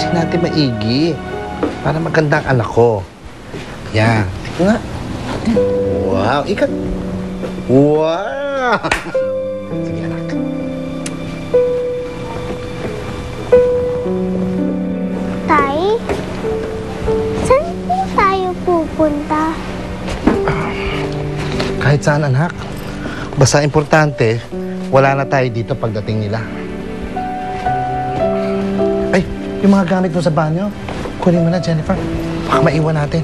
ayusin natin maigi. Para maganda ang anak ko. Yan. Ito nga. Wow, ikat. Wow! Sige, anak. Tay, saan po tayo pupunta? Kahit saan, anak. Basta importante, wala na tayo dito pagdating nila. Ay, yung mga gamit mo sa banyo, kunin mo na, Jennifer. Baka maiwan natin.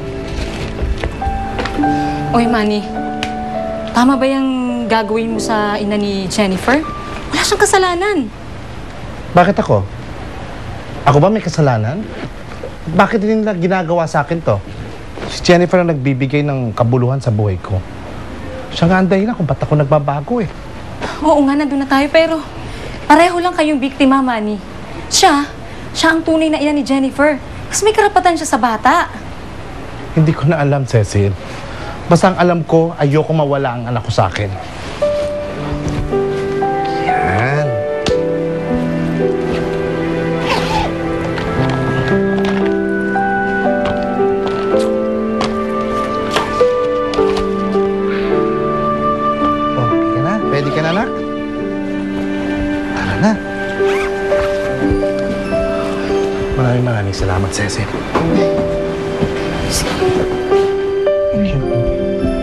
Oy, Manny. Tama ba yung gagawin mo sa ina ni Jennifer? Wala siyang kasalanan. Bakit ako? Ako ba may kasalanan? Bakit din nila ginagawa sa akin to? Si Jennifer ang nagbibigay ng kabuluhan sa buhay ko. Siya nga ang dahilan kung ba't ako nagbabago eh. Oo nga, nandun na tayo, pero pareho lang kayong biktima, Manny. Siya ang tunay na ina ni Jennifer. Kasi may karapatan siya sa bata. Hindi ko na alam, Cecil. Basta ang alam ko, ayoko mawala ang anak ko sa akin. Yan. Okay ka na? Ready ka na, anak? Tara na. Maraming salamat, Cecil.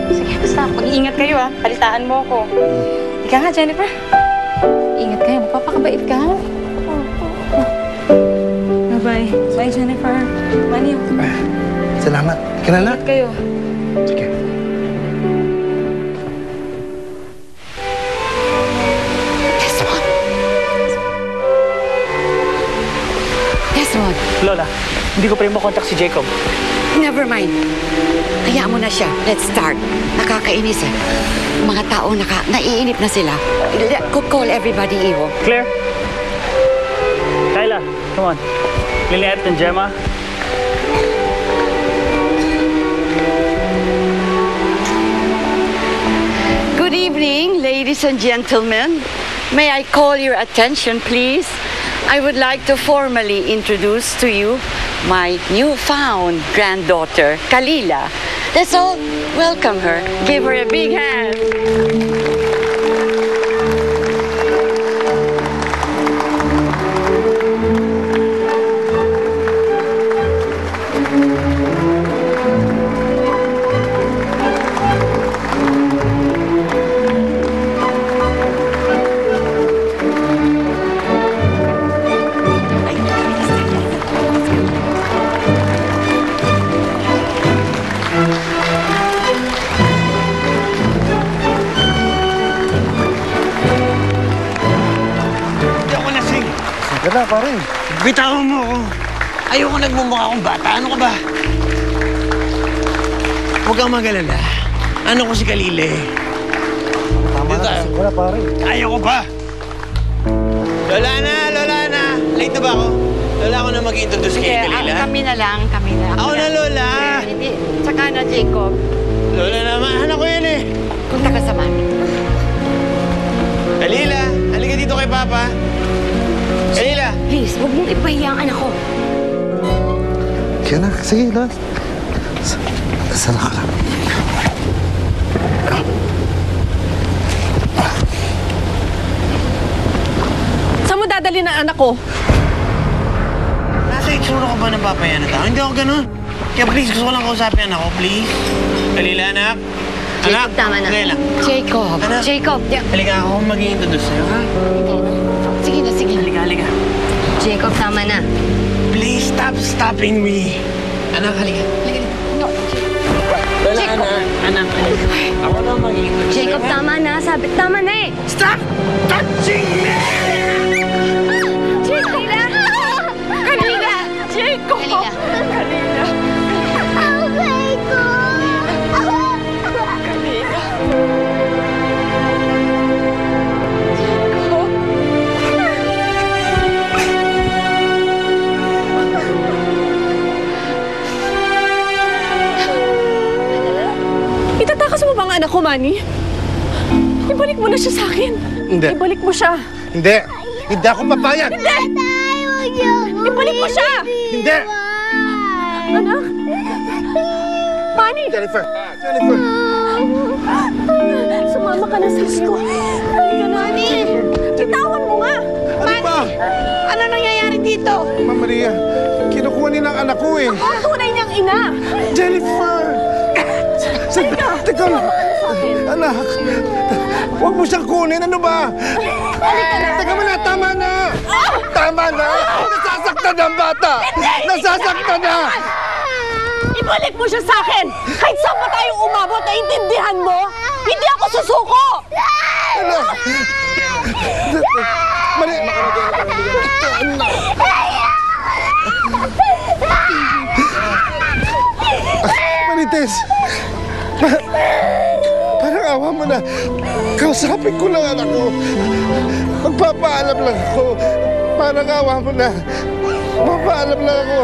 Sige, basta mag-iingat kayo ha. Palitaan mo ako. Ika nga, Jennifer. Ingat kayo. Magpapakabait ka ha. Bye-bye. Bye, Jennifer. Manny. Salamat. Ika na, anak. Ingat kayo. Sige. Desmond, Lola, hindi ko pa rin makontak si Jacob. never mind. Hayaan mo na siya. Let's start. Nakakainis eh. Mga tao naiinip na sila. Call everybody, Iho. Claire? Kyla, come on. Lynette and Gemma? Good evening, ladies and gentlemen. May I call your attention, please? I would like to formally introduce to you my newfound granddaughter, Kalila. Let's all welcome her. Give her a big hand. Ganda, pare. Bitawan mo ako. Ayoko nagmumukha akong bata. Ano ka ba? Huwag kang mag-alala. Ano ko si Kalile? Tama Dito na tayo. kasi wala, pare. Ayoko pa. Lola na, Lola na. Late na ba ako? Lola, ako na mag-introduce kay Kalila. Kami na lang. Ako na, Lola. Hindi. Tsaka na, Jacob. Lola naman. Anak ko yun eh. Punta ka sa mami. Kalila, halika dito kay Papa. Kalila. Please, huwag mong ipahiya ang anak ko. Kaya na, sige, Lola. Sala ka lang. Saan mo dadali ng anak ko? Nasa itsura ko ba ng papayan na tao? Hindi ako ganun. Kaya please, gusto ko lang kausapin anak ko, please. Kalila, anak. Anak, tama na. Kalila. Jacob. Anak. Jacob. Halika, ako mag-i-introduce sa'yo, ha? Sige na, sige. Halika, halika. Jacob, tama na. Please stop stopping me. Anak, halika. Halika dito. No. Lola, Jacob. anak. Ako na mag-i-introduce Jacob, sa'yo, ha? tama na. Sabi, tama na eh. Stop touching me! Kalila! Kanina! Jacob! Kalila. Kanina! Okay ko! Kanina! Itatakas mo ba ang anak ko, Manny? Ibalik mo na siya sa akin. Hindi. Ibalik mo siya. Hindi. Hindi ako papayag. Hindi! Tayo, huwag niyo ako. Ibalik mo siya! Hindi! Anak? Manny! Jennifer! Jennifer! Sumama ka na sa ko. Halika na. Manny! Bitawan mo nga! Ano ba? Ano nangyayari dito? Ma'am Maria, kinukuha nilang anak ko eh. Ang tunay niyang ina! Jennifer! Teka lang. Anak, huwag mo siyang kunin. Ano ba? Teka mo na, tama na! Tama na! Nasasaktan na ang bata! Nasasaktan na! Ibalik mo siya sa akin! Kahit saan pa tayo umabot, naiintindihan mo? Hindi ako susuko! Anak! Mali! Marites! Parang awa mo na. Kausapin ko lang anak ko. Magpapaalam lang ako. Parang awa mo na. Magpapaalam lang ako.